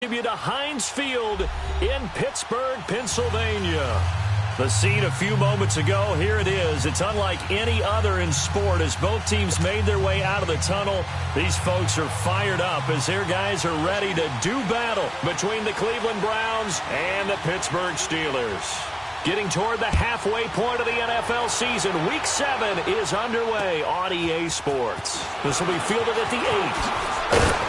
welcome you to Heinz Field in Pittsburgh, Pennsylvania. The scene a few moments ago, here it is. It's unlike any other in sport as both teams made their way out of the tunnel. These folks are fired up as their guys are ready to do battle between the Cleveland Browns and the Pittsburgh Steelers. Getting toward the halfway point of the NFL season, Week 7 is underway on EA Sports. This will be fielded at the 8.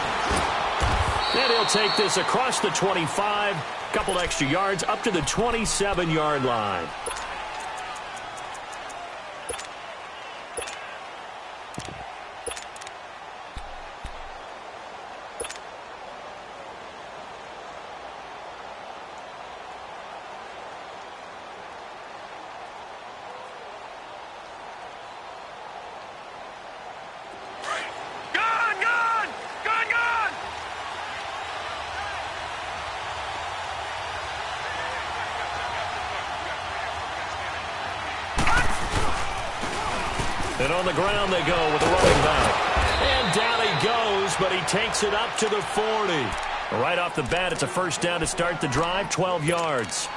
And he'll take this across the 25. Couple extra yards up to the 27-yard line. And on the ground they go with the running back. And down he goes, but he takes it up to the 40. Right off the bat, it's a first down to start the drive, 12 yards.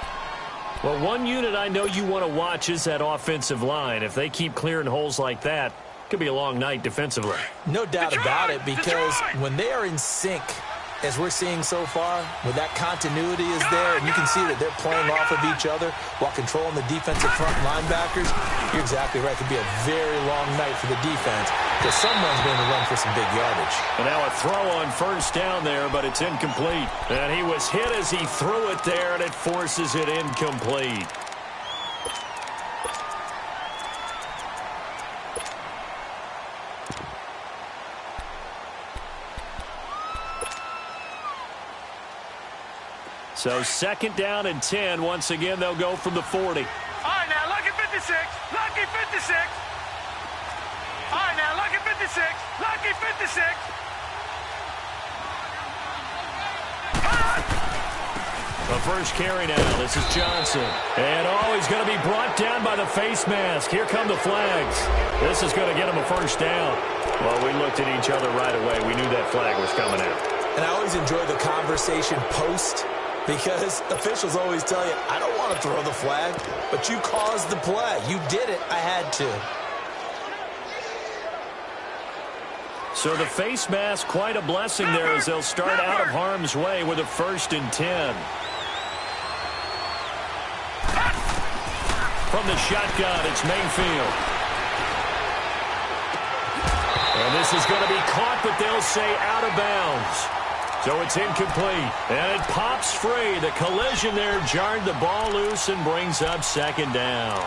Well, one unit I know you want to watch is that offensive line. If they keep clearing holes like that, it could be a long night defensively. No doubt about it, because when they are in sync, as we're seeing so far, when that continuity is there, and you can see that they're playing off of each other while controlling the defensive front linebackers, you're exactly right. It could be a very long night for the defense because someone's going to run for some big yardage. And now a throw on first down there, but it's incomplete. And he was hit as he threw it there, and it forces it incomplete. So second down and 10. Once again, they'll go from the 40. All right, now, lucky 56. Lucky 56. All right, now, lucky 56. Lucky 56. The first carry now. This is Johnson. And, he's going to be brought down by the face mask. Here come the flags. This is going to get him a first down. Well, we looked at each other right away. We knew that flag was coming out. And I always enjoy the conversation post, because officials always tell you, I don't want to throw the flag, but you caused the play. You did it. I had to. So the face mask, quite a blessing there as they'll start out of harm's way with a 1st and 10. From the shotgun, it's Mayfield. And this is going to be caught, but they'll say out of bounds. So it's incomplete, and it pops free. The collision there jarred the ball loose and brings up second down.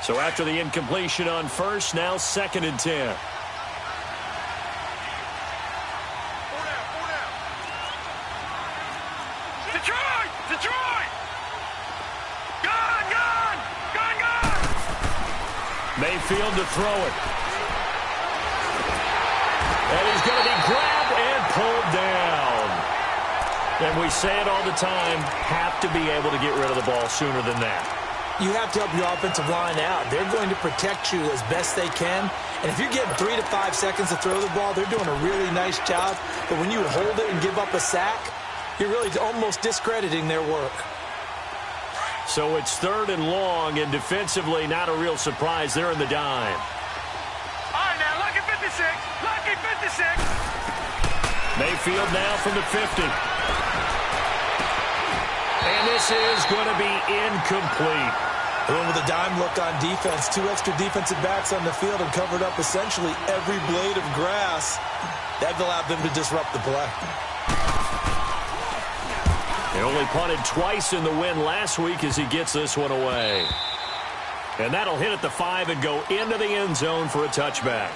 So after the incompletion on first, now 2nd and 10. Mayfield to throw it. And he's going to be grabbed and pulled down. And we say it all the time, have to be able to get rid of the ball sooner than that. You have to help your offensive line out. They're going to protect you as best they can. And if you're getting 3 to 5 seconds to throw the ball, they're doing a really nice job. But when you hold it and give up a sack, you're really almost discrediting their work. So it's 3rd and long, and defensively, not a real surprise. They're in the dime. All right, now, lucky 56. Lucky 56. Mayfield now from the 50. And this is going to be incomplete. They went with a dime look on defense. 2 extra defensive backs on the field and covered up essentially every blade of grass. That allowed them to disrupt the play. They only punted twice in the win last week as he gets this one away. And that'll hit at the 5 and go into the end zone for a touchback.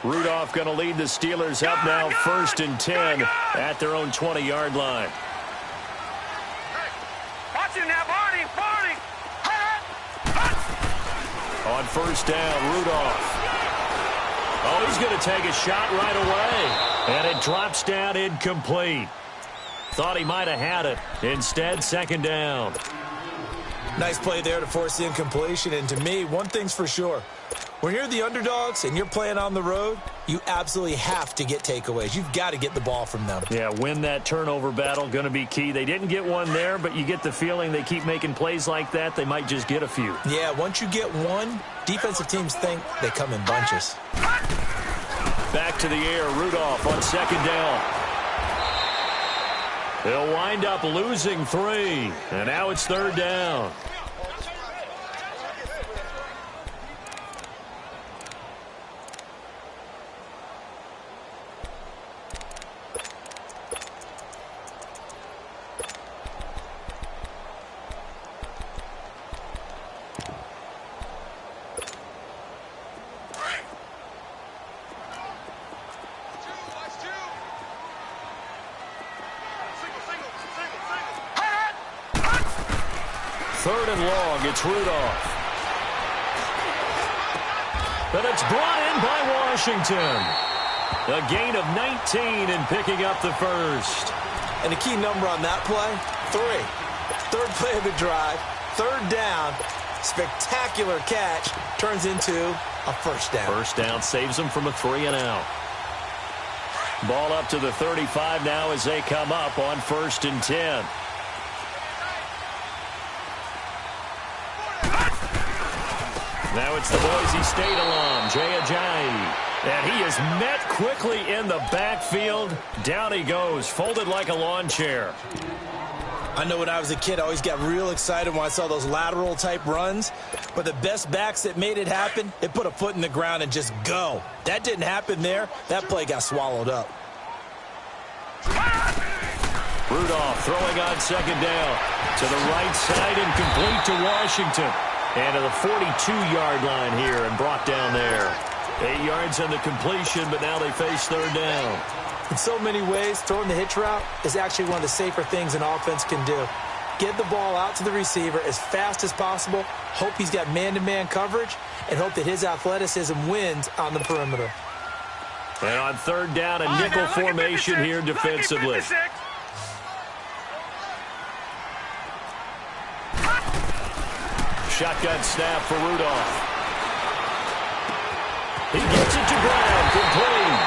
Rudolph going to lead the Steelers up now 1st and 10 at their own 20-yard line. Watch him now, Barney. On 1st down, Rudolph. Oh, he's going to take a shot right away. And it drops down incomplete. Thought he might have had it. Instead, 2nd down. Nice play there to force the incompletion. And to me, one thing's for sure. When you're the underdogs and you're playing on the road, you absolutely have to get takeaways. You've got to get the ball from them. Yeah, win that turnover battle, going to be key. They didn't get one there, but you get the feeling they keep making plays like that, they might just get a few. Yeah, once you get one, defensive teams think they come in bunches. Back to the air, Rudolph on 2nd down. They'll wind up losing 3, and now it's 3rd down. Third and long, it's Rudolph. But it's brought in by Washington. A gain of 19 and picking up the first. And the key number on that play, 3. Third play of the drive, 3rd down, spectacular catch, turns into a 1st down. 1st down saves them from a 3-and-out. Ball up to the 35 now as they come up on 1st and 10. Now it's the Boise State alum, Jay Ajayi. And he is met quickly in the backfield. Down he goes, folded like a lawn chair. I know when I was a kid, I always got real excited when I saw those lateral-type runs. But the best backs that made it happen, they put a foot in the ground and just go. That didn't happen there. That play got swallowed up. Rudolph throwing on 2nd down. To the right side and complete to Washington. And to the 42-yard line here and brought down there. 8 yards on the completion, but now they face 3rd down. In so many ways, throwing the hitch route is actually one of the safer things an offense can do. Get the ball out to the receiver as fast as possible, hope he's got man-to-man coverage, and hope that his athleticism wins on the perimeter. And on 3rd down, a nickel formation here defensively. Shotgun snap for Rudolph. He gets it to ground, complete.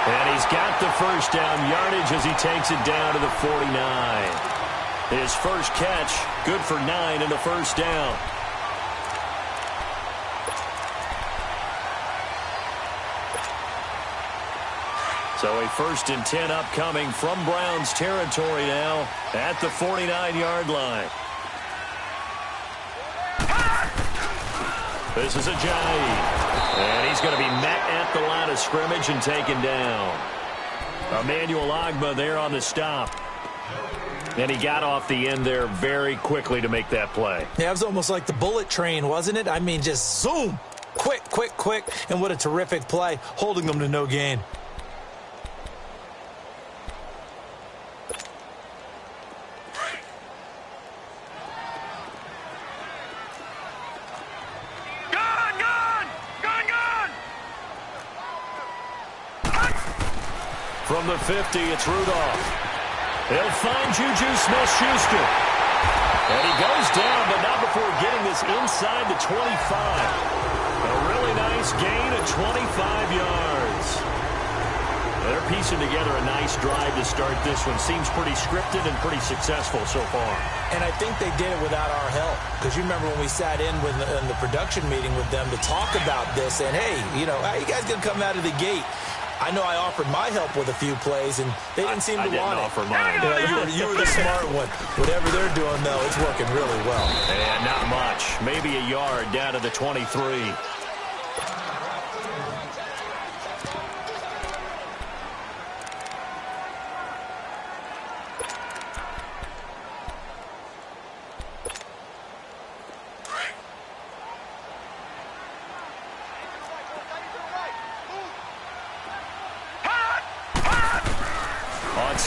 And he's got the 1st down yardage as he takes it down to the 49. His first catch, good for 9 and a 1st down. So a 1st and 10 upcoming from Browns territory now at the 49-yard line. This is Ajayi. And he's going to be met at the line of scrimmage and taken down. Emmanuel Ogbah there on the stop. And he got off the end there very quickly to make that play. Yeah, it was almost like the bullet train, wasn't it? I mean, just zoom. Quick, quick, quick. And what a terrific play, holding them to no gain. From the 50, it's Rudolph. He'll find Juju Smith-Schuster. And he goes down, but not before getting this inside the 25. A really nice gain of 25 yards. They're piecing together a nice drive to start this one. Seems pretty scripted and pretty successful so far. And I think they did it without our help. Because you remember when we sat in the production meeting with them to talk about this. And, hey, you know, how you guys going to come out of the gate? I know I offered my help with a few plays, and they didn't seem to want it. I didn't offer mine. You were the smart one. Whatever they're doing, though, it's working really well. And not much. Maybe a yard down to the 23.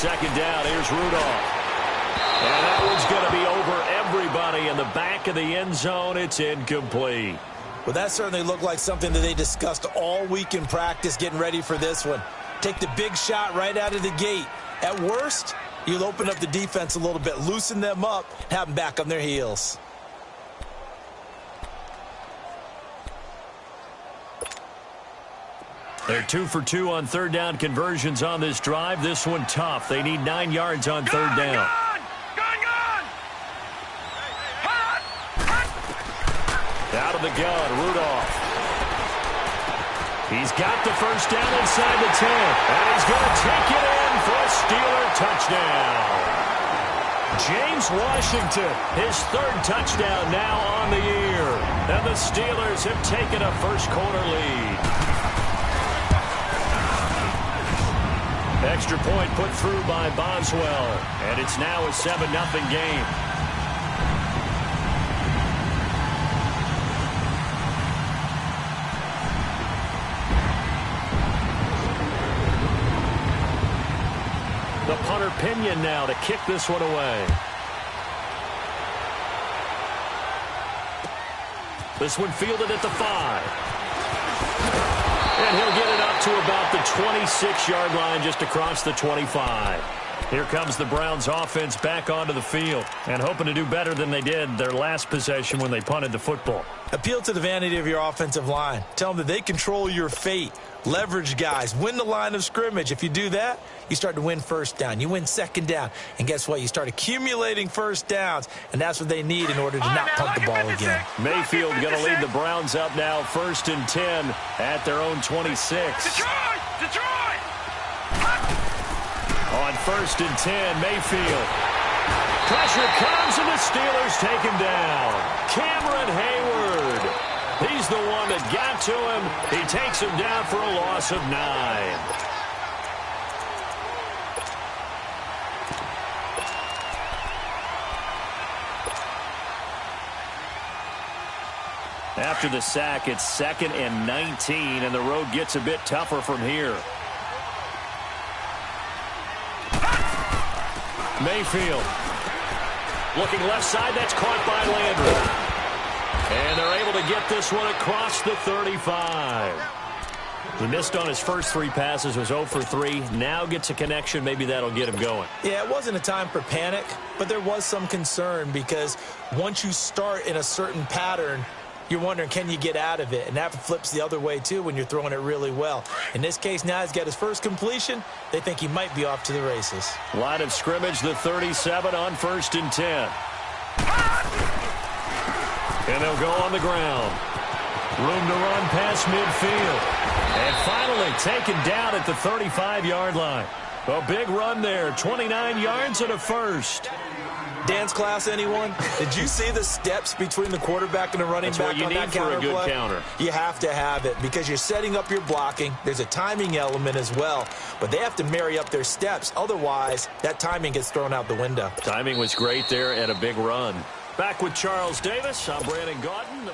second down. Here's Rudolph. And that one's going to be over everybody in the back of the end zone. It's incomplete. Well, that certainly looked like something that they discussed all week in practice getting ready for this one. Take the big shot right out of the gate. At worst, you'll open up the defense a little bit, loosen them up, have them back on their heels. They're 2 for 2 on third down conversions on this drive. This one tough. They need 9 yards on third down. Out of the gun, Rudolph. He's got the first down inside the 10. And he's going to take it in for a Steeler touchdown. James Washington, his third touchdown now on the year. And the Steelers have taken a first-quarter lead. Extra point put through by Boswell. And it's now a 7-0 game. The punter Pinion now to kick this one away. This one fielded at the 5. And he'll get it up to about the 26-yard line, just across the 25. Here comes the Browns offense back onto the field and hoping to do better than they did their last possession when they punted the football. Appeal to the vanity of your offensive line. Tell them that they control your fate. Leverage guys. Win the line of scrimmage. If you do that, you start to win first down. You win second down. And guess what? You start accumulating first downs. And that's what they need in order to not punt the ball again. Mayfield going to lead the Browns up now 1st and 10 at their own 26. Detroit! On 1st and 10, Mayfield. Pressure comes and the Steelers take him down. Cameron Hayward. He's the one that got to him. He takes him down for a loss of 9. After the sack, it's 2nd and 19, and the road gets a bit tougher from here. Mayfield. Looking left side, that's caught by Landry. And they're able to get this one across the 35. He missed on his first 3 passes, was 0 for 3. Now gets a connection. Maybe that'll get him going. Yeah, it wasn't a time for panic, but there was some concern because once you start in a certain pattern, you're wondering, can you get out of it? And that flips the other way, too, when you're throwing it really well. In this case, now he's got his first completion. They think he might be off to the races. Line of scrimmage, the 37 on 1st and 10. And they'll go on the ground. Room to run past midfield. And finally taken down at the 35-yard line. A big run there, 29 yards and a first. Dance class, anyone? Did you see the steps between the quarterback and the running That's back what you on need that for counter a good play? counter. You have to have it because you're setting up your blocking. There's a timing element as well, but they have to marry up their steps. Otherwise, that timing gets thrown out the window. Timing was great there and a big run. Back with Charles Davis. I'm Brandon Gaudin.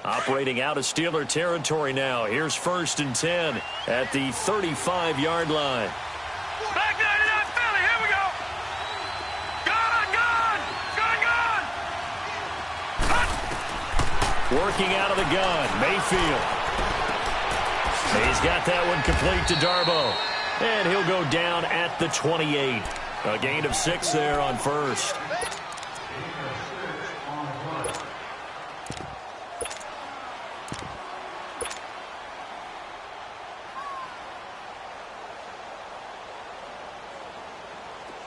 Operating out of Steeler territory now. Here's 1st and 10 at the 35-yard line. Back 99 Philly, here we go. Gun! Working out of the gun, Mayfield. He's got that one complete to Darboh. And he'll go down at the 28. A gain of 6 there on 1st.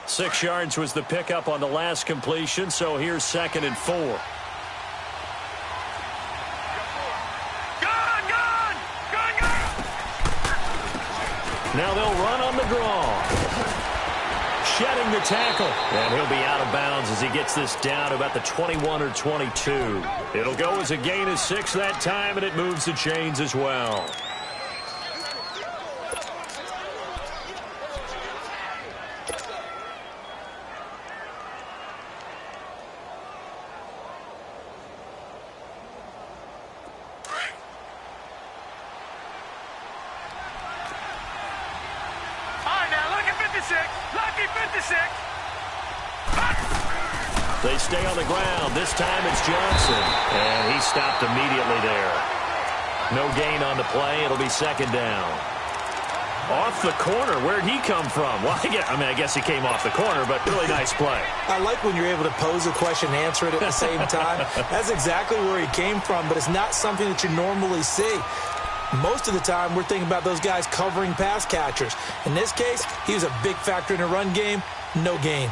Six yards was the pickup on the last completion, so here's 2nd and 4. Now they'll run on the draw. Shedding the tackle. And he'll be out of bounds as he gets this down to about the 21 or 22. It'll go as a gain of 6 that time, and it moves the chains as well. They stay on the ground. This time it's Johnson. And he stopped immediately there. No gain on the play. It'll be second down. Off the corner. Where'd he come from? Well, I guess he came off the corner, but really nice play. I like when you're able to pose a question and answer it at the same time. That's exactly where he came from, but it's not something that you normally see. Most of the time, we're thinking about those guys covering pass catchers. In this case, he was a big factor in the run game. No gain.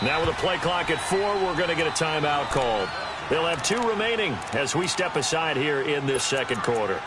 Now with a play clock at 4, we're going to get a timeout called. They'll have 2 remaining as we step aside here in this second quarter.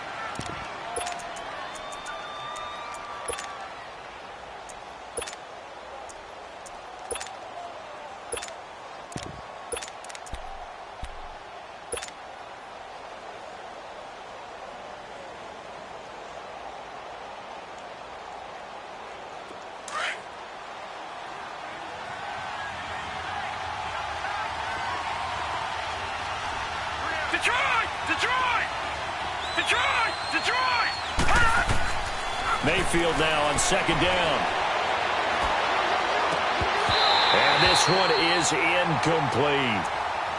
Mayfield now on second down. And this one is incomplete.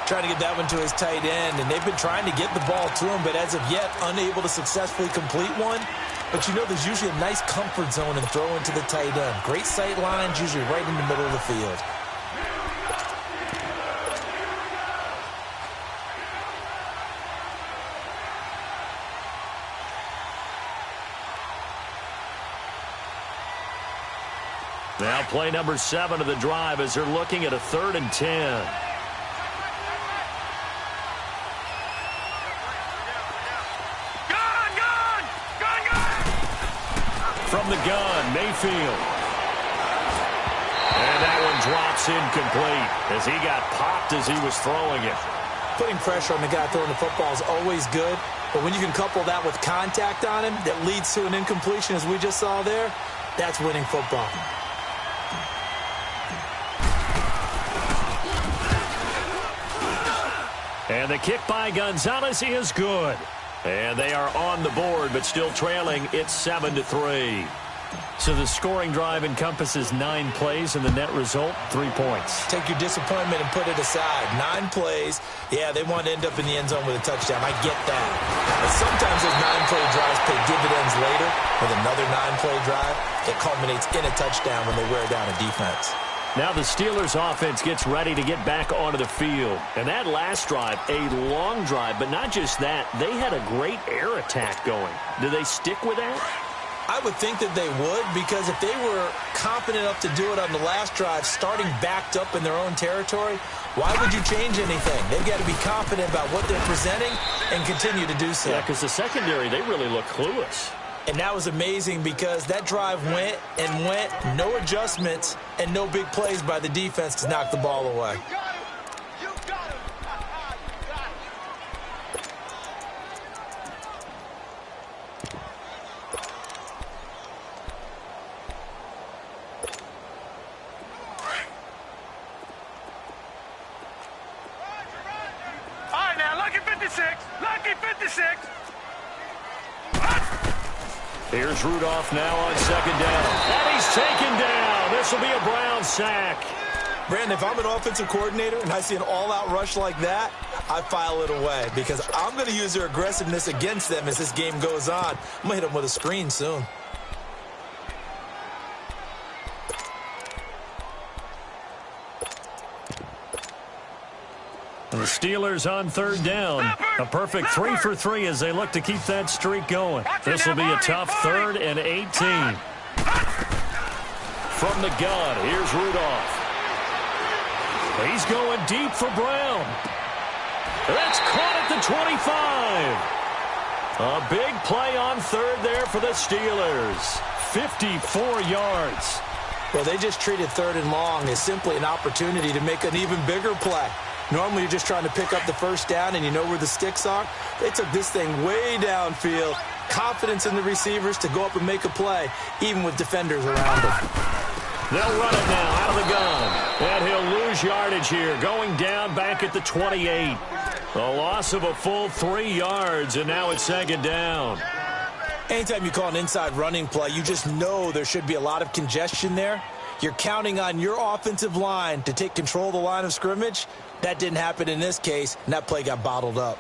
Trying to get that one to his tight end, and they've been trying to get the ball to him, but as of yet, unable to successfully complete one. But you know there's usually a nice comfort zone in throwing to the tight end. Great sight lines, usually right in the middle of the field. Now play number 7 of the drive as they're looking at a 3rd and 10. From the gun, Mayfield. And that one drops incomplete as he got popped as he was throwing it. Putting pressure on the guy throwing the football is always good, but when you can couple that with contact on him that leads to an incompletion as we just saw there, that's winning football. And the kick by Gonzalez is good. And they are on the board, but still trailing. It's 7-3. So the scoring drive encompasses 9 plays, and the net result, 3 points. Take your disappointment and put it aside. 9 plays. Yeah, they want to end up in the end zone with a touchdown. I get that. But sometimes those 9-play drives pay dividends later with another 9-play drive that culminates in a touchdown when they wear down a defense. Now the Steelers offense gets ready to get back onto the field. And that last drive, a long drive, but not just that. They had a great air attack going. Do they stick with that? I would think that they would, because if they were confident enough to do it on the last drive, starting backed up in their own territory, why would you change anything? They've got to be confident about what they're presenting and continue to do so. Yeah, because the secondary, they really look clueless. And that was amazing because that drive went and went, no adjustments, and no big plays by the defense to knock the ball away. All right, now, lucky 56. Lucky 56. Here's Rudolph now on second down. And he's taken down. This will be a Brown sack. Brandon, if I'm an offensive coordinator and I see an all-out rush like that, I file it away because I'm going to use their aggressiveness against them as this game goes on. I'm going to hit them with a screen soon. And the Steelers on third down. A perfect 3 for 3 as they look to keep that streak going. This will be a tough 3rd and 18. From the gun, here's Rudolph. He's going deep for Brown. That's caught at the 25. A big play on 3rd there for the Steelers. 54 yards. Well, they just treated 3rd and long as simply an opportunity to make an even bigger play. Normally, you're just trying to pick up the first down and you know where the sticks are. They took this thing way downfield. Confidence in the receivers to go up and make a play, even with defenders around them. They'll run it now out of the gun. And he'll lose yardage here, going down back at the 28. A loss of a full 3 yards, and now it's second down. Anytime you call an inside running play, you just know there should be a lot of congestion there. You're counting on your offensive line to take control of the line of scrimmage. That didn't happen in this case, and that play got bottled up.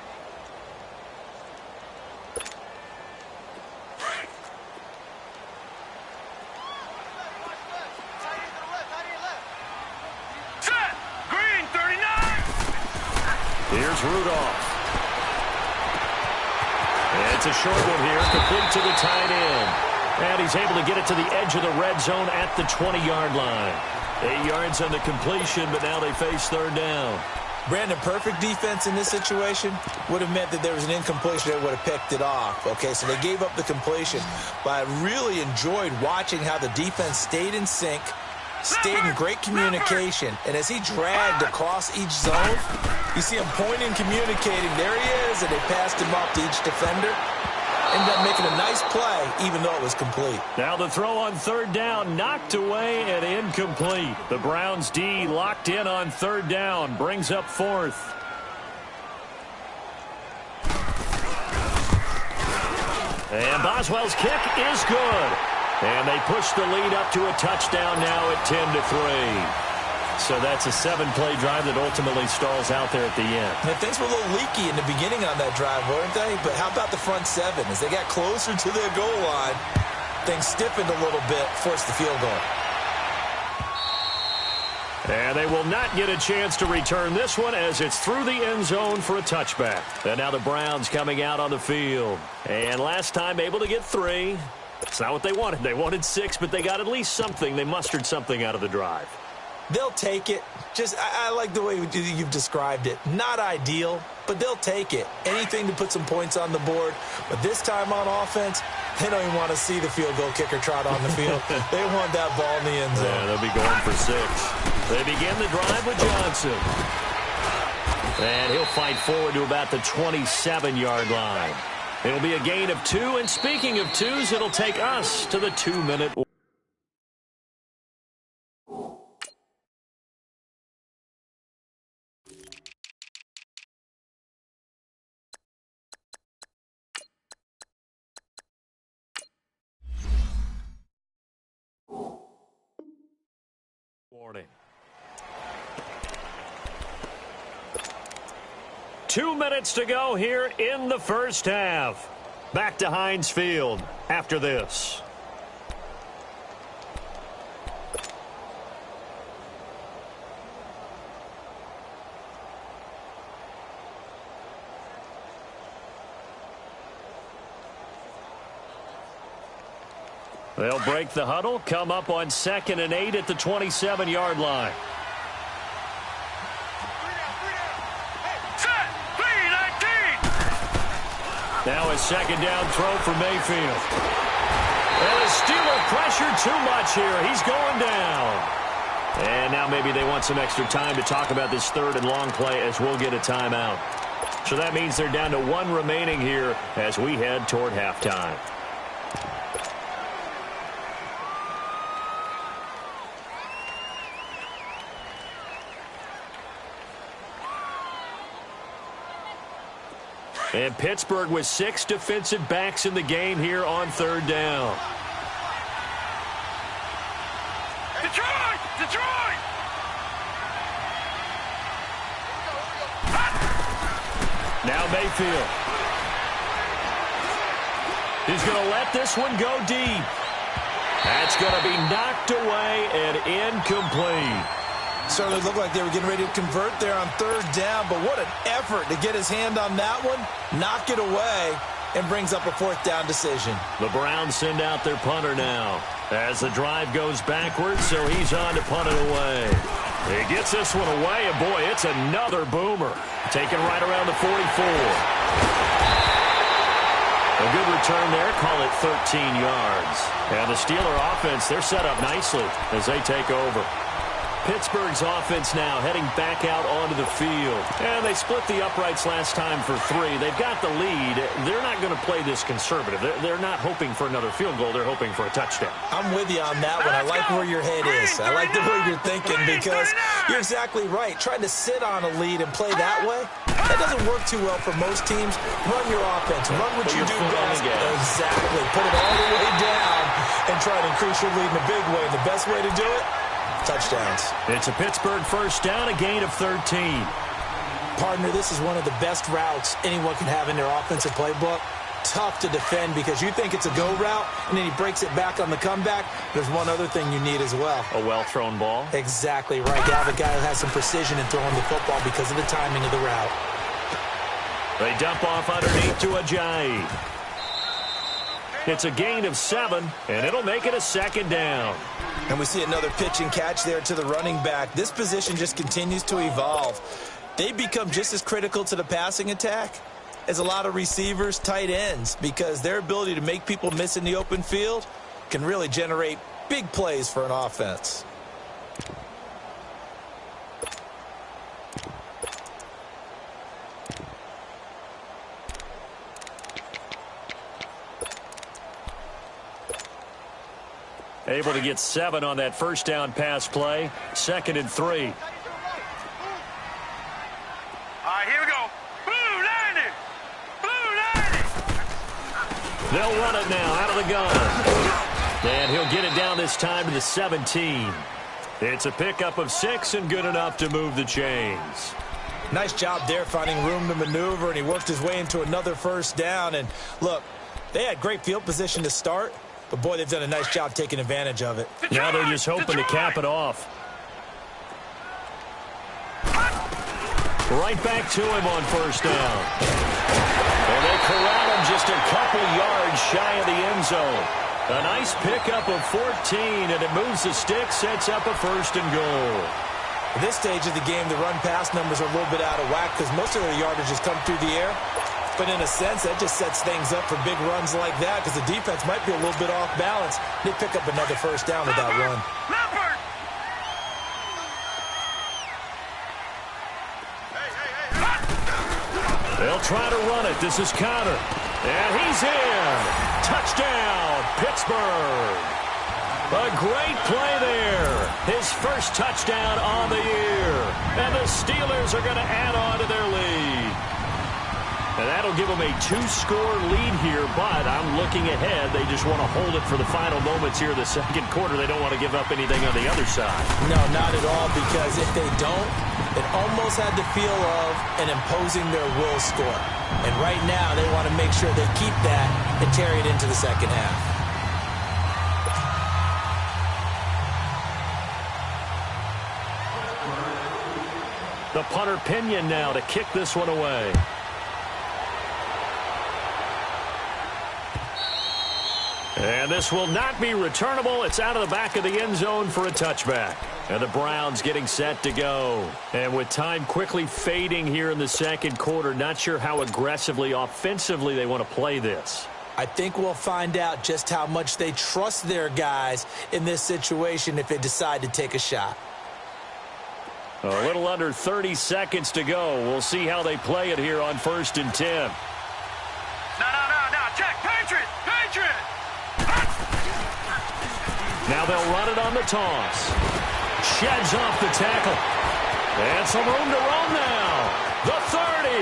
Set! Green, 39! Here's Rudolph. It's a short one here, complete to the tight end. And he's able to get it to the edge of the red zone at the 20-yard line. 8 yards on the completion, but now they face third down. Brandon, perfect defense in this situation would have meant that there was an incompletion that would have picked it off. Okay, so they gave up the completion. But I really enjoyed watching how the defense stayed in sync, stayed in great communication. And as he dragged across each zone, you see him pointing, communicating. There he is, and they passed him off to each defender. Ended up making a nice play, even though it was complete. Now the throw on third down, knocked away and incomplete. The Browns' D locked in on third down, brings up fourth. And Boswell's kick is good. And they push the lead up to a touchdown now at 10-3. So that's a 7-play drive that ultimately stalls out there at the end. And things were a little leaky in the beginning on that drive, weren't they? But how about the front seven? As they got closer to their goal line, things stiffened a little bit, forced the field goal. And they will not get a chance to return this one as it's through the end zone for a touchback. And now the Browns coming out on the field. And last time able to get 3. It's not what they wanted. They wanted 6, but they got at least something. They mustered something out of the drive. They'll take it. I like the way you've described it. Not ideal, but they'll take it. Anything to put some points on the board. But this time on offense, they don't even want to see the field goal kicker trot on the field. They want that ball in the end zone. Yeah, they'll be going for 6. They begin the drive with Johnson. And he'll fight forward to about the 27-yard line. It'll be a gain of 2. And speaking of 2s, it'll take us to the 2-minute. Warning. 2 minutes to go here in the first half. Back to Heinz Field after this. They'll break the huddle, come up on 2nd and 8 at the 27-yard line. Set! 3-19! Now a second down throw for Mayfield. And the Steeler pressure too much here. He's going down. And now maybe they want some extra time to talk about this third and long play as we'll get a timeout. So that means they're down to 1 remaining here as we head toward halftime. And Pittsburgh with 6 defensive backs in the game here on third down. Detroit! Detroit! Now Mayfield. He's going to let this one go deep. That's going to be knocked away and incomplete. Certainly looked like they were getting ready to convert there on third down, but what an effort to get his hand on that one, knock it away, and brings up a fourth down decision. The Browns send out their punter now as the drive goes backwards, so he's on to punt it away. He gets this one away, and boy, it's another boomer. Taken right around the 44. A good return there, call it 13 yards. And the Steeler offense, they're set up nicely as they take over. Pittsburgh's offense now heading back out onto the field. And they split the uprights last time for 3. They've got the lead. They're not going to play this conservative. They're not hoping for another field goal. They're hoping for a touchdown. I'm with you on that one. I like where your head is. I like the way you're thinking because you're exactly right. Trying to sit on a lead and play that way, that doesn't work too well for most teams. Run your offense. Run what you do best. Exactly. Put it all the way down and try to increase your lead in a big way. And the best way to do it, touchdowns. It's a Pittsburgh first down, a gain of 13. Partner, this is one of the best routes anyone can have in their offensive playbook. Tough to defend because you think it's a go route, and then he breaks it back on the comeback. There's one other thing you need as well. A well-thrown ball? Exactly right. You have a guy who has some precision in throwing the football because of the timing of the route. They dump off underneath to Ajayi. It's a gain of 7, and it'll make it a second down. And we see another pitch and catch there to the running back. This position just continues to evolve. They become just as critical to the passing attack as a lot of receivers, tight ends, because their ability to make people miss in the open field can really generate big plays for an offense. Able to get 7 on that first down pass play. 2nd and 3. All right, here we go. Blue 90. Blue 90. They'll run it now out of the gun. And he'll get it down this time to the 17. It's a pickup of 6 and good enough to move the chains. Nice job there finding room to maneuver, and he worked his way into another first down. And look, they had great field position to start, but boy, they've done a nice job taking advantage of it. Now they're just hoping to cap it off. Right back to him on first down. And they corral him just a couple yards shy of the end zone. A nice pickup of 14, and it moves the stick, sets up a 1st and goal. At this stage of the game, the run-pass numbers are a little bit out of whack because most of their yardage has come through the air. But in a sense, that just sets things up for big runs like that because the defense might be a little bit off balance. They pick up another first down with that run. Leopard. They'll try to run it. This is Conner. And he's in. Touchdown, Pittsburgh. A great play there. His first touchdown on the year. And the Steelers are going to add on to their lead. And that'll give them a 2-score lead here, but I'm looking ahead. They just want to hold it for the final moments here in the second quarter. They don't want to give up anything on the other side. No, not at all, because if they don't, it almost had the feel of an imposing their will score. And right now, they want to make sure they keep that and carry it into the second half. The punter Pinion now to kick this one away. And this will not be returnable. It's out of the back of the end zone for a touchback. And the Browns getting set to go. And with time quickly fading here in the second quarter, not sure how aggressively, offensively they want to play this. I think we'll find out just how much they trust their guys in this situation if they decide to take a shot. A little under 30 seconds to go. We'll see how they play it here on 1st and 10. No. Check. Patriot. Now they'll run it on the toss. Sheds off the tackle. And some room to run now. The 30.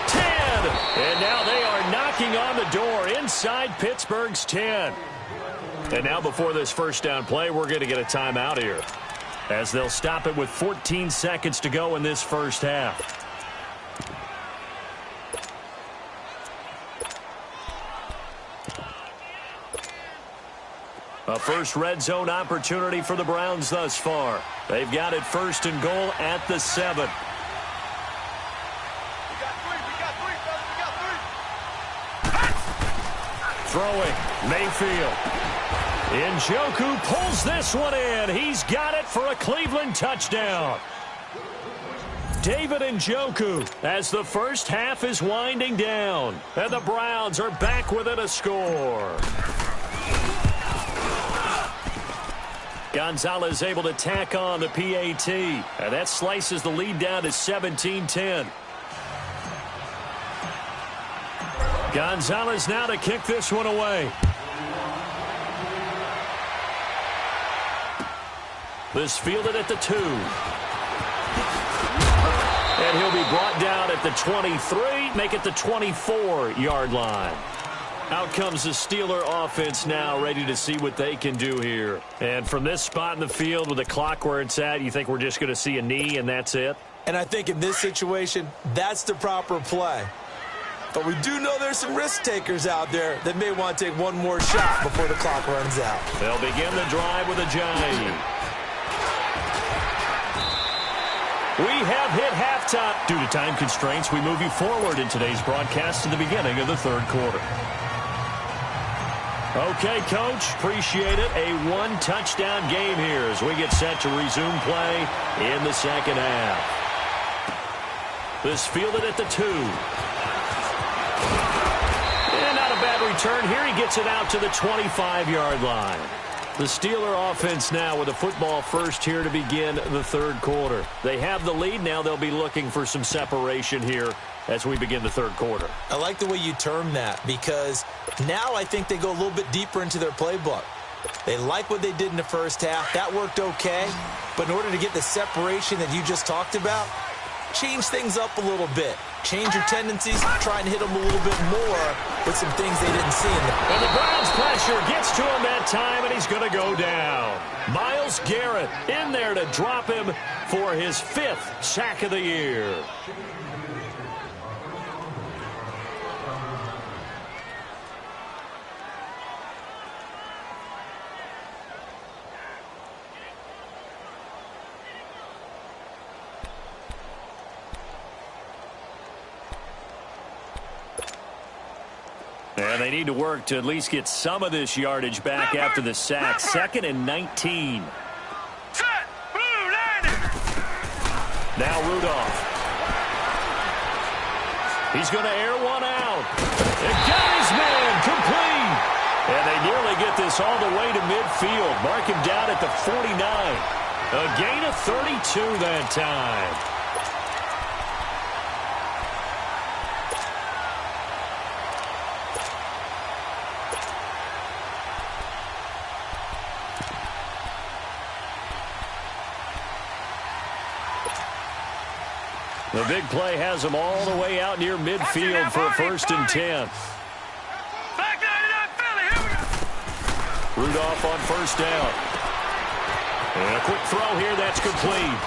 10. And now they are knocking on the door inside Pittsburgh's 10. And now before this first down play, we're going to get a timeout here, as they'll stop it with 14 seconds to go in this first half. A first red zone opportunity for the Browns thus far. They've got it 1st and goal at the 7. We got three. Throwing, Mayfield. Njoku pulls this one in. He's got it for a Cleveland touchdown. David Njoku as the first half is winding down. And the Browns are back within a score. Gonzalez able to tack on the PAT. And that slices the lead down to 17-10. Gonzalez now to kick this one away. This fielded at the 2. And he'll be brought down at the 23, make it the 24-yard line. Out comes the Steeler offense now, ready to see what they can do here. And from this spot in the field with the clock where it's at, you think we're just going to see a knee and that's it? And I think in this situation, that's the proper play. But we do know there's some risk takers out there that may want to take one more shot before the clock runs out. They'll begin the drive with a jive. We have hit halftime. Due to time constraints, we move you forward in today's broadcast to the beginning of the third quarter. Okay, Coach, appreciate it. A one-touchdown game here as we get set to resume play in the second half. This fielded at the 2. And not a bad return here. He gets it out to the 25-yard line. The Steeler offense now with a football first here to begin the third quarter. They have the lead. Now they'll be looking for some separation here as we begin the third quarter. I like the way you term that because now I think they go a little bit deeper into their playbook. They like what they did in the first half. That worked okay. But in order to get the separation that you just talked about, change things up a little bit. Change your tendencies, try and hit them a little bit more with some things they didn't see. And the Browns pressure gets to him that time, and he's going to go down. Myles Garrett in there to drop him for his 5th sack of the year. And they need to work to at least get some of this yardage back after the sack. 2nd and 19. Set. Blue landing. Now Rudolph. He's going to air one out. And got his man complete. And they nearly get this all the way to midfield. Mark him down at the 49. A gain of 32 that time. The big play has him all the way out near midfield for a 1st and 10. Back 99 Philly. Here we go. Rudolph on 1st down. And a quick throw here that's complete.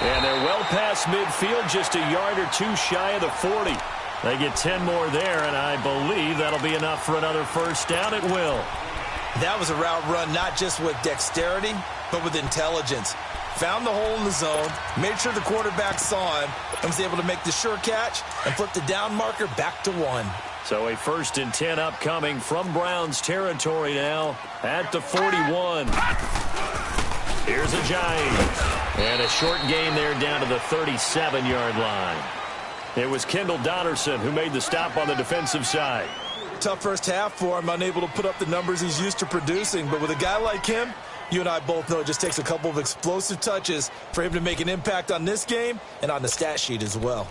And they're well past midfield, just a yard or 2 shy of the 40. They get 10 more there, and I believe that'll be enough for another 1st down. It will. That was a route run not just with dexterity, but with intelligence. Found the hole in the zone, made sure the quarterback saw him, and was able to make the sure catch and flip the down marker back to 1. So a 1st and 10 upcoming from Browns territory now at the 41. Here's a giant. And a short gain there down to the 37-yard line. It was Kendall Donnerson who made the stop on the defensive side. Tough first half for him, unable to put up the numbers he's used to producing. But with a guy like him, you and I both know it just takes a couple of explosive touches for him to make an impact on this game and on the stat sheet as well.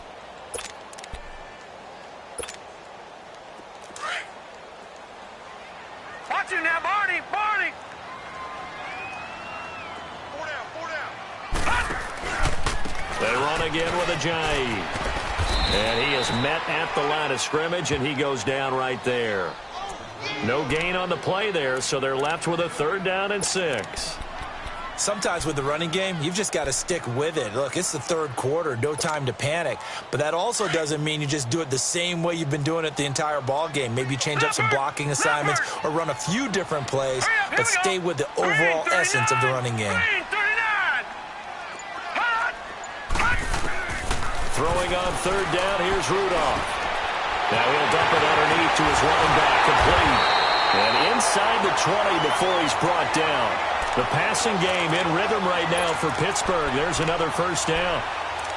Watch him now, Barney. Barney. 4 down. They run again with a jive. And he is met at the line of scrimmage, and he goes down right there. No gain on the play there, so they're left with a 3rd down and 6. Sometimes with the running game, you've just got to stick with it. Look, it's the third quarter, no time to panic. But that also doesn't mean you just do it the same way you've been doing it the entire ball game. Maybe change up some blocking assignments or run a few different plays, but stay with the overall essence of the running game. Throwing on 3rd down, here's Rudolph. Now he'll dump it underneath to his running back, complete. And inside the 20 before he's brought down. The passing game in rhythm right now for Pittsburgh. There's another 1st down.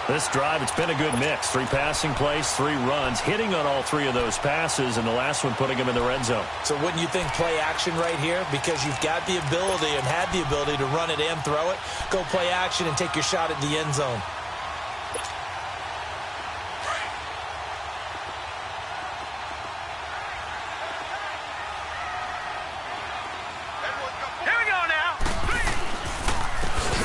This drive, it's been a good mix. 3 passing plays, 3 runs, hitting on all 3 of those passes, and the last one putting him in the red zone. So wouldn't you think play action right here? Because you've got the ability and had the ability to run it and throw it. Go play action and take your shot at the end zone.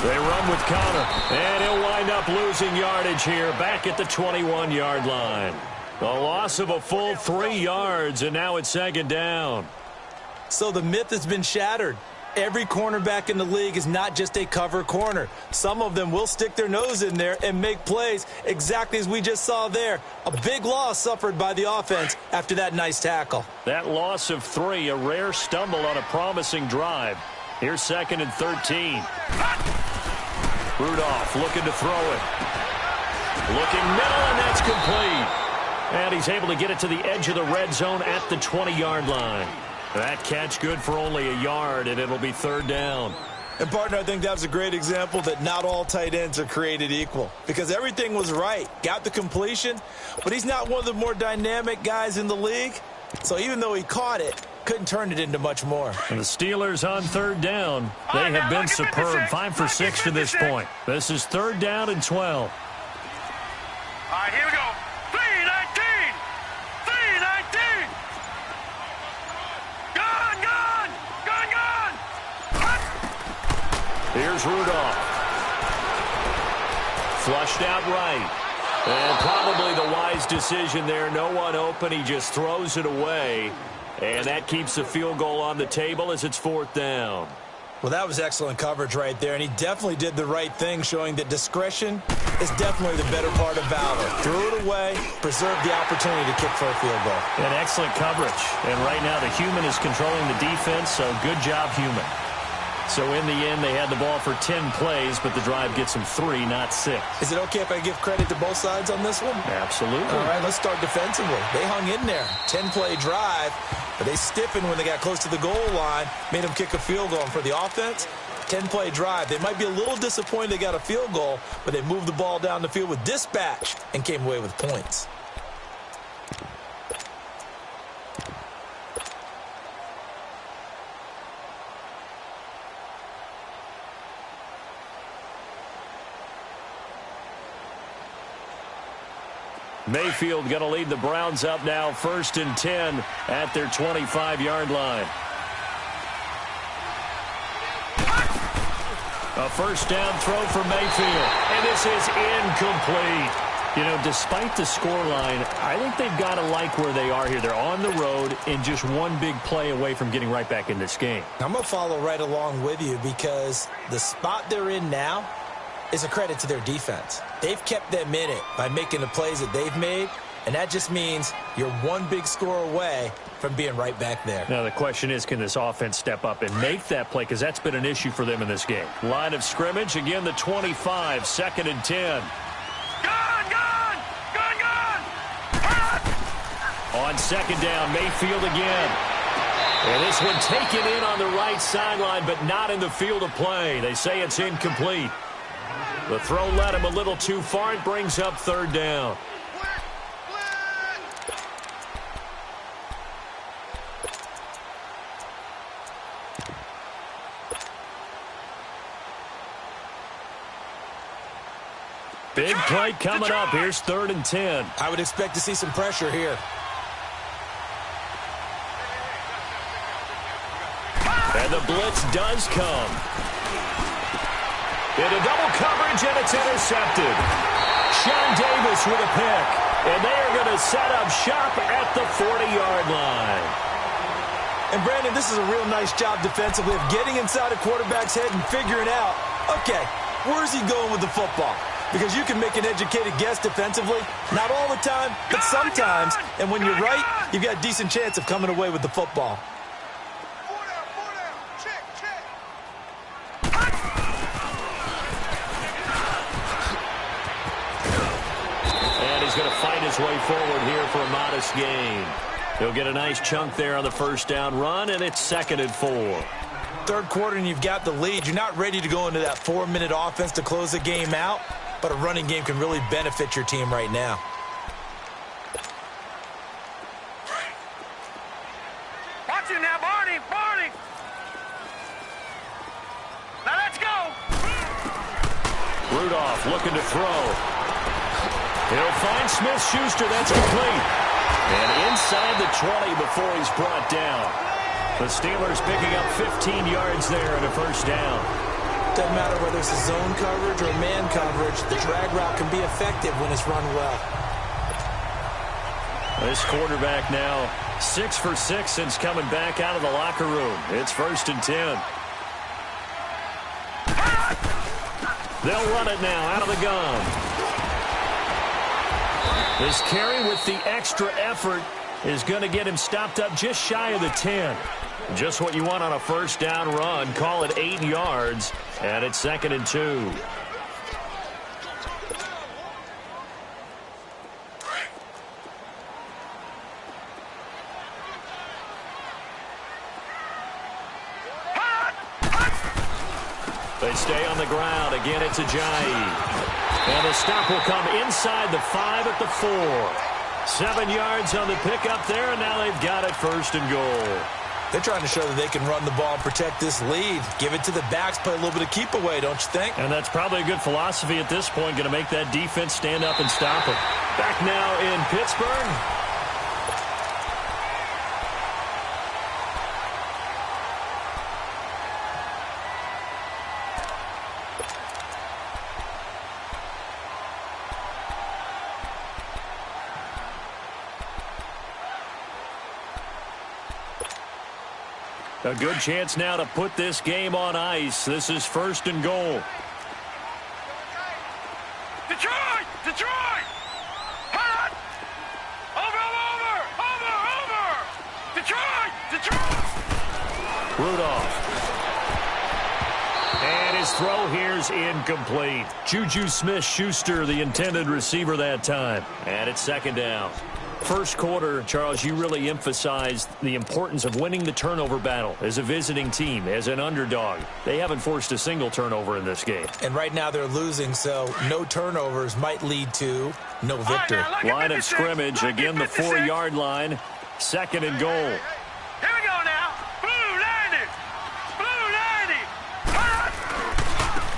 They run with Connor, and he'll wind up losing yardage here back at the 21-yard line. A loss of a full 3 yards, and now it's 2nd down. So the myth has been shattered. Every cornerback in the league is not just a cover corner. Some of them will stick their nose in there and make plays exactly as we just saw there. A big loss suffered by the offense after that nice tackle. That loss of 3, a rare stumble on a promising drive. Here's 2nd and 13. Rudolph looking to throw it. Looking middle, and that's complete. And he's able to get it to the edge of the red zone at the 20-yard line. That catch good for only a yard, and it'll be 3rd down. And, partner, I think that was a great example that not all tight ends are created equal. Because everything was right. Got the completion, but he's not one of the more dynamic guys in the league. So even though he caught it, couldn't turn it into much more. And the Steelers on 3rd down. They have been superb. 5 for 6 to this point. This is 3rd down and 12. All right, here we go. 3-19. 3-19. Gone. Here's Rudolph. Flushed out right. And probably the wise decision there. No one open. He just throws it away. And that keeps the field goal on the table as it's 4th down. Well, that was excellent coverage right there, and he definitely did the right thing, showing that discretion is definitely the better part of valor. Threw it away, preserved the opportunity to kick for a field goal. And excellent coverage. And right now the human is controlling the defense, so good job, human. So in the end, they had the ball for 10 plays, but the drive gets them 3, not 6. Is it okay if I give credit to both sides on this one? Absolutely. All right, let's start defensively. They hung in there. 10-play drive, but they stiffened when they got close to the goal line, made them kick a field goal. And for the offense, 10-play drive. They might be a little disappointed they got a field goal, but they moved the ball down the field with dispatch and came away with points. Mayfield going to lead the Browns up now, 1st and 10 at their 25-yard line. A 1st down throw for Mayfield, and this is incomplete. You know, despite the scoreline, I think they've got to like where they are here. They're on the road and just one big play away from getting right back in this game. I'm going to follow right along with you because the spot they're in now is a credit to their defense. They've kept them in it by making the plays that they've made, and that just means you're one big score away from being right back there. Now the question is, can this offense step up and make that play? Because that's been an issue for them in this game. Line of scrimmage, again the 25, 2nd and 10. Gone! On 2nd down, Mayfield again. And this one taken in on the right sideline, but not in the field of play. They say it's incomplete. The throw led him a little too far. It brings up 3rd down. Big play coming up. Here's 3rd and 10. I would expect to see some pressure here. And the blitz does come. Into double coverage, and it's intercepted. Sean Davis with a pick. And they are going to set up shop at the 40-yard line. And, Brandon, this is a real nice job defensively of getting inside a quarterback's head and figuring out, okay, where's he going with the football? Because you can make an educated guess defensively. Not all the time, but sometimes. And when you're right, you've got a decent chance of coming away with the football. Going to fight his way forward here for a modest gain. He'll get a nice chunk there on the 1st down run, and it's 2nd and 4. 3rd quarter, and you've got the lead. You're not ready to go into that 4-minute offense to close the game out. but a running game can really benefit your team right now. Watch him now, Barney! Barney! Now let's go! Rudolph looking to throw. He'll find Smith-Schuster. That's complete. And inside the 20 before he's brought down. The Steelers picking up 15 yards there and a first down. Doesn't matter whether it's a zone coverage or man coverage, the drag route can be effective when it's run well. This quarterback now 6 for 6 since coming back out of the locker room. It's 1st and 10. They'll run it now out of the gun. This carry with the extra effort is going to get him stopped up just shy of the 10. Just what you want on a first down run. Call it 8 yards, and it's 2nd and 2. They stay on the ground. Again, it's Ajayi. And the stop will come inside the 5 at the 4. 7 yards on the pickup there, and now they've got it 1st and goal. They're trying to show that they can run the ball and protect this lead. Give it to the backs, play a little bit of keep away, don't you think? And that's probably a good philosophy at this point, going to make that defense stand up and stop it. Back now in Pittsburgh. A good chance now to put this game on ice. This is 1st and goal. Detroit! Detroit! Hot! Over! Detroit! Detroit! Rudolph. And his throw here's incomplete. Juju Smith-Schuster, the intended receiver that time. And it's 2nd down. First quarter, Charles, you really emphasized the importance of winning the turnover battle as a visiting team, as an underdog. They haven't forced a single turnover in this game. And right now they're losing, so no turnovers might lead to no victory. Line of scrimmage, again the 4-yard line. 2nd and goal. Here we go now. Blue 90. Blue 90. Hot!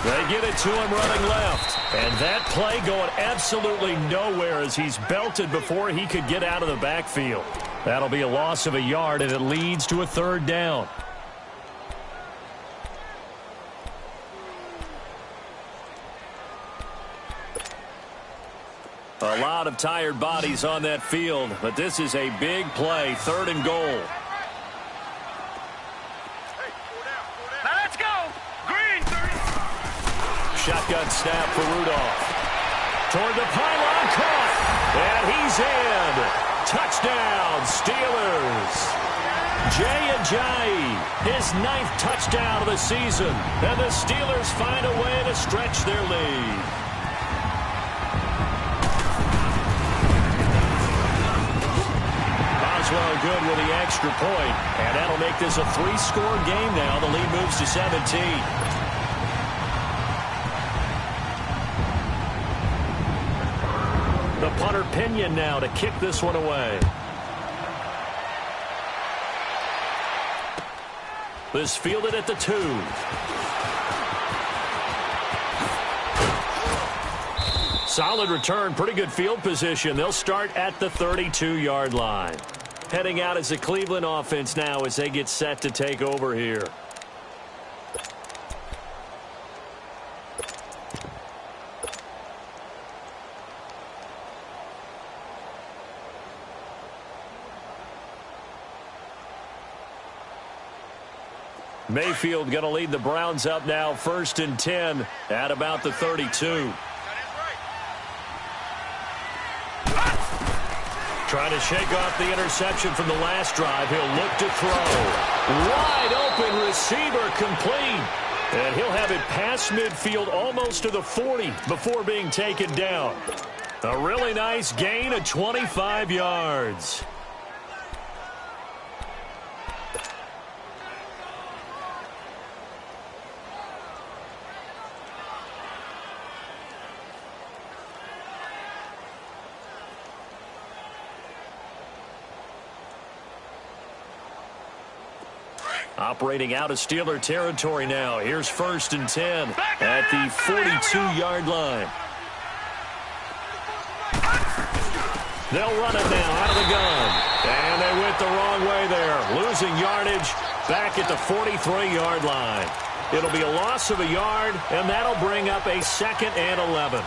They get it to him running left. And that play going absolutely nowhere as he's belted before he could get out of the backfield. That'll be a loss of a yard, and it leads to a 3rd down. A lot of tired bodies on that field, but this is a big play. 3rd and goal. Now let's go. Green 30. Shotgun snap for Rudolph. Toward the pylon, caught. And he's in. Touchdown, Steelers. Jay Ajayi, his 9th touchdown of the season. And the Steelers find a way to stretch their lead. Boswell good with the extra point. And that'll make this a 3-score game now. The lead moves to 17. The punter Pinion now to kick this one away. This fielded at the 2. Solid return, pretty good field position. They'll start at the 32-yard line. Heading out as the Cleveland offense now as they get set to take over here. Mayfield going to lead the Browns up now, 1st and 10 at about the 32. Trying to shake off the interception from the last drive. He'll look to throw. Wide open receiver complete. And he'll have it past midfield almost to the 40 before being taken down. A really nice gain of 25 yards. Operating out of Steeler territory now. Here's 1st and 10 at the 42-yard line. They'll run it now out of the gun. And they went the wrong way there. Losing yardage back at the 43-yard line. It'll be a loss of a yard, and that'll bring up a 2nd and 11.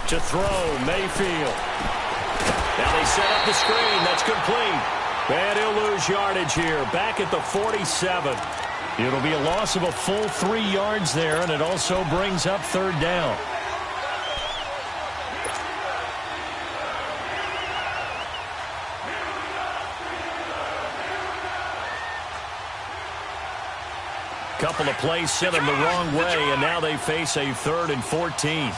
To throw, Mayfield. Now they set up the screen. That's complete. And he'll lose yardage here. Back at the 47. It'll be a loss of a full 3 yards there, and it also brings up 3rd down. Couple of plays sent them the wrong way, and now they face a 3rd and 14.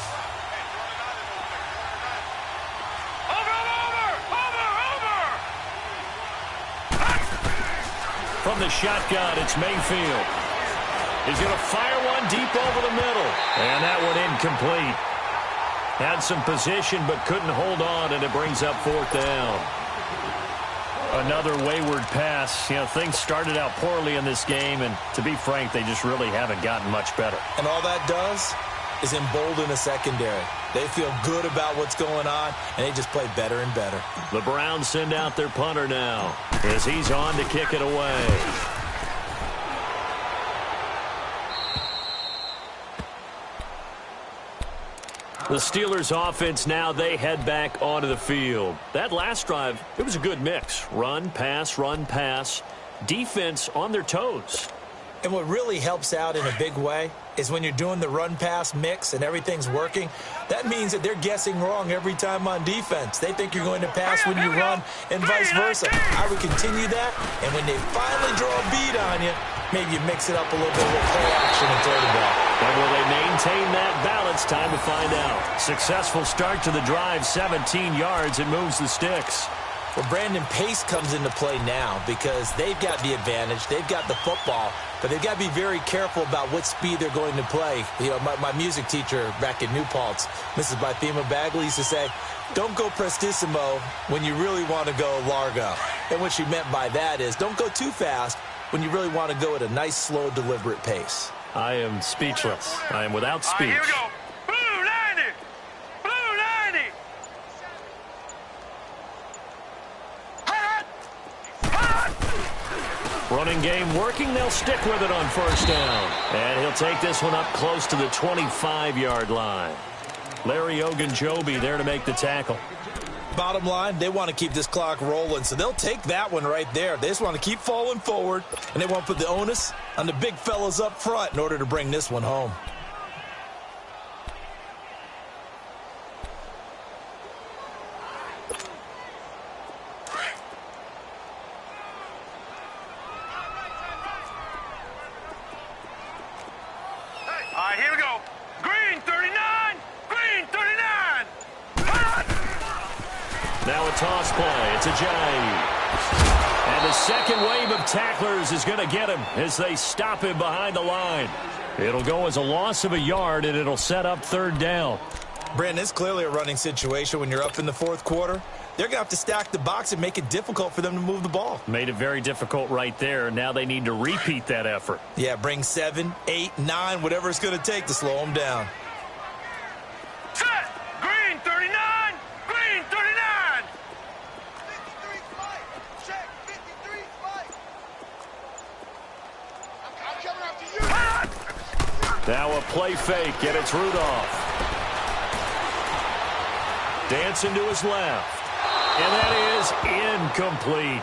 From the shotgun, it's Mayfield. He's going to fire one deep over the middle. And that one incomplete. Had some position but couldn't hold on, and it brings up 4th down. Another wayward pass. You know, things started out poorly in this game, and to be frank, they just really haven't gotten much better. And all that does is embolden the secondary. They feel good about what's going on, and they just play better and better. The Browns send out their punter now as he's on to kick it away. The Steelers offense now, they head back onto the field. That last drive, it was a good mix. Run, pass, defense on their toes. And what really helps out in a big way is when you're doing the run-pass mix and everything's working, that means that they're guessing wrong every time on defense. They think you're going to pass when you run and vice versa. I would continue that, and when they finally draw a beat on you, maybe you mix it up a little bit with play action and throw the ball. And will they maintain that balance? Time to find out. Successful start to the drive, 17 yards. It moves the sticks. Well, Brandon, pace comes into play now because they've got the advantage. They've got the football, but they've got to be very careful about what speed they're going to play. You know, my music teacher back at New Paltz, Mrs. Bythema Bagley, used to say, don't go prestissimo when you really want to go largo. And what she meant by that is don't go too fast when you really want to go at a nice, slow, deliberate pace. I am speechless. I am without speech. Here we go. Blue 90. Blue 90. Running game working. They'll stick with it on 1st down. And he'll take this one up close to the 25-yard line. Larry Ogunjobi there to make the tackle. Bottom line, they want to keep this clock rolling, so they'll take that one right there. They just want to keep falling forward, and they want to put the onus on the big fellas up front in order to bring this one home. All right, here we go. Green 39. Green 39. Now a toss play. It's Ajayi. And the second wave of tacklers is going to get him as they stop him behind the line. It'll go as a loss of a yard, and it'll set up 3rd down. Brandon, it's clearly a running situation when you're up in the 4th quarter. They're going to have to stack the box and make it difficult for them to move the ball. Made it very difficult right there. Now they need to repeat that effort. Yeah, bring 7, 8, 9, whatever it's going to take to slow them down. Set. Green 39. Green 39. 53 fight. Check. 53 fight. I'm coming after you. Now a play fake, and it's Rudolph. Dancing to his left. And that is incomplete.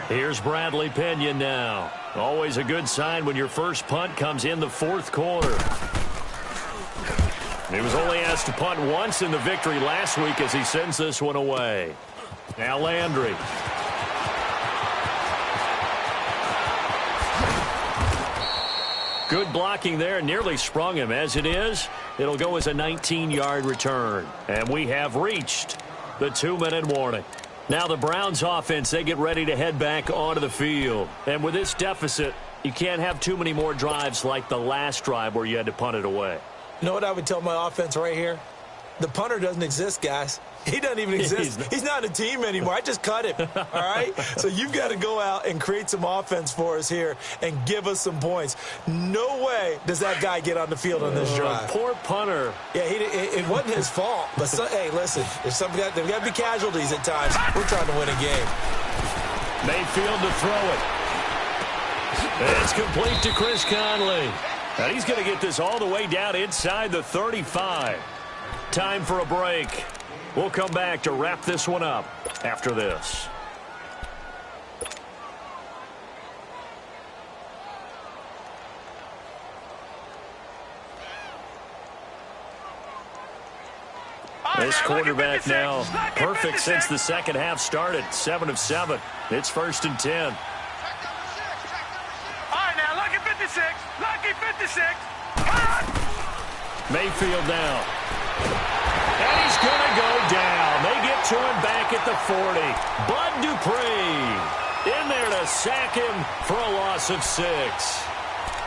Here's Bradley Pinion now. Always a good sign when your first punt comes in the 4th quarter. He was only asked to punt once in the victory last week as he sends this one away. Now Landry. Good blocking there. Nearly sprung him. As it is, it'll go as a 19-yard return. And we have reached the 2-minute warning. Now the Browns offense, they get ready to head back onto the field. And with this deficit, you can't have too many more drives like the last drive where you had to punt it away. You know what I would tell my offense right here? The punter doesn't exist, guys. He doesn't even exist. He's not a team anymore. I just cut him, all right? So you've got to go out and create some offense for us here and give us some points. No way does that guy get on the field on this drive. Poor punter. Yeah, it wasn't his fault. But, hey, listen, there's got to be casualties at times. We're trying to win a game. Mayfield to throw it. It's complete to Chris Conley. And he's going to get this all the way down inside the 35. Time for a break. We'll come back to wrap this one up after this. This quarterback now perfect since the second half started. 7 of 7. It's 1st and 10. All right, now, lucky 56. Lucky 56. Mayfield now. And he's going to go down. They get to him back at the 40. Bud Dupree in there to sack him for a loss of 6.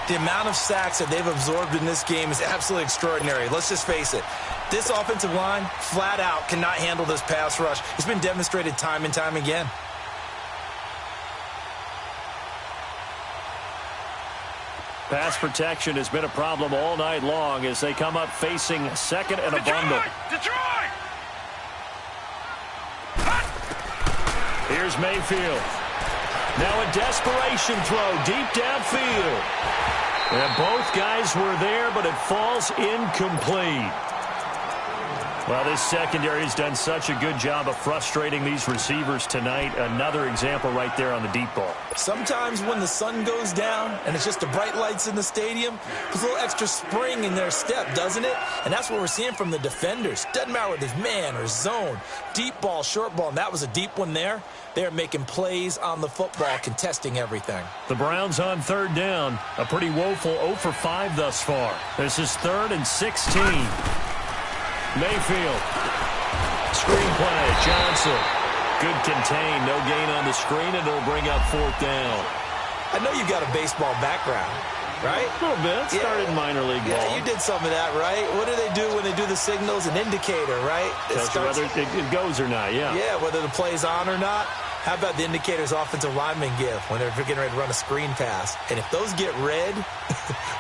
The amount of sacks that they've absorbed in this game is absolutely extraordinary. Let's just face it. This offensive line, flat out, cannot handle this pass rush. It's been demonstrated time and time again. Pass protection has been a problem all night long as they come up facing second and a bundle. Detroit! Here's Mayfield. Now a desperation throw deep downfield. And both guys were there, but it falls incomplete. Well, this secondary has done such a good job of frustrating these receivers tonight. Another example right there on the deep ball. Sometimes when the sun goes down and it's just the bright lights in the stadium, there's a little extra spring in their step, doesn't it? And that's what we're seeing from the defenders. Doesn't matter whether it's man or zone, deep ball, short ball, and that was a deep one there. They're making plays on the football, contesting everything. The Browns on 3rd down. A pretty woeful 0 for 5 thus far. This is 3rd and 16. Mayfield. Screen play. Johnson. Good contain. No gain on the screen, and it'll bring up 4th down. I know you've got a baseball background, right? A little bit. Started minor league ball. Yeah, you did some of that, right? What do they do when they do the signals? An indicator, right? Tells you whether it goes or not, yeah. Yeah, whether the play's on or not. How about the indicators offensive linemen give when they're getting ready to run a screen pass? And if those get red,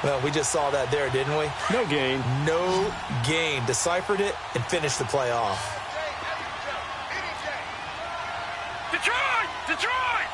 well, we just saw that there, didn't we? No gain. No gain. Deciphered it and finished the play off. Detroit! Detroit!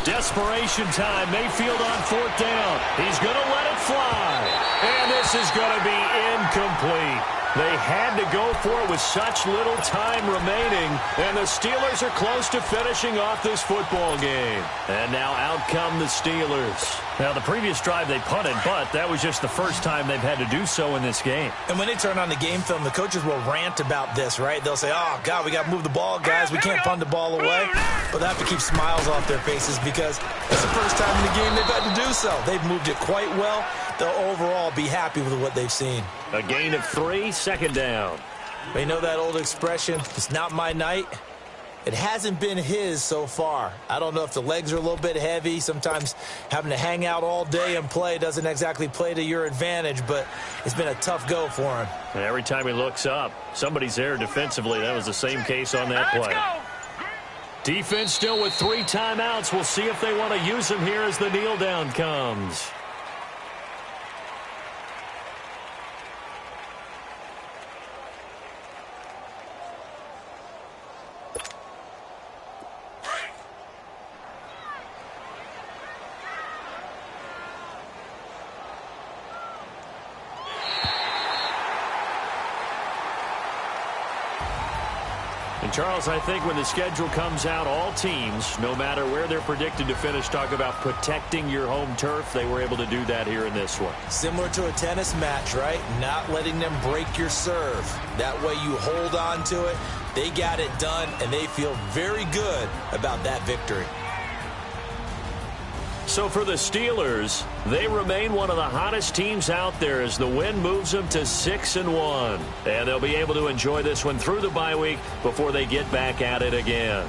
Desperation time. Mayfield on 4th down. He's going to let it fly. And this is going to be incomplete. They had to go for it with such little time remaining, and the Steelers are close to finishing off this football game. And now out come the Steelers. Now, the previous drive they punted, but that was just the first time they've had to do so in this game. And when they turn on the game film, the coaches will rant about this, right? They'll say, oh, God, we got to move the ball, guys. We can't punt the ball away. But they have to keep smiles off their faces because it's the first time in the game they've had to do so. They've moved it quite well. They'll overall be happy with what they've seen. A gain of 3, 2nd down. They know that old expression, it's not my night. It hasn't been his so far. I don't know if the legs are a little bit heavy. Sometimes having to hang out all day and play doesn't exactly play to your advantage, but it's been a tough go for him. And every time he looks up, somebody's there defensively. That was the same case on that play. Defense still with 3 timeouts. We'll see if they want to use them here as the kneel down comes. And Charles, I think when the schedule comes out, all teams, no matter where they're predicted to finish, talk about protecting your home turf. They were able to do that here in this one. Similar to a tennis match, right? Not letting them break your serve. That way you hold on to it. They got it done, and they feel very good about that victory. So for the Steelers, they remain one of the hottest teams out there as the win moves them to 6-1. And they'll be able to enjoy this one through the bye week before they get back at it again.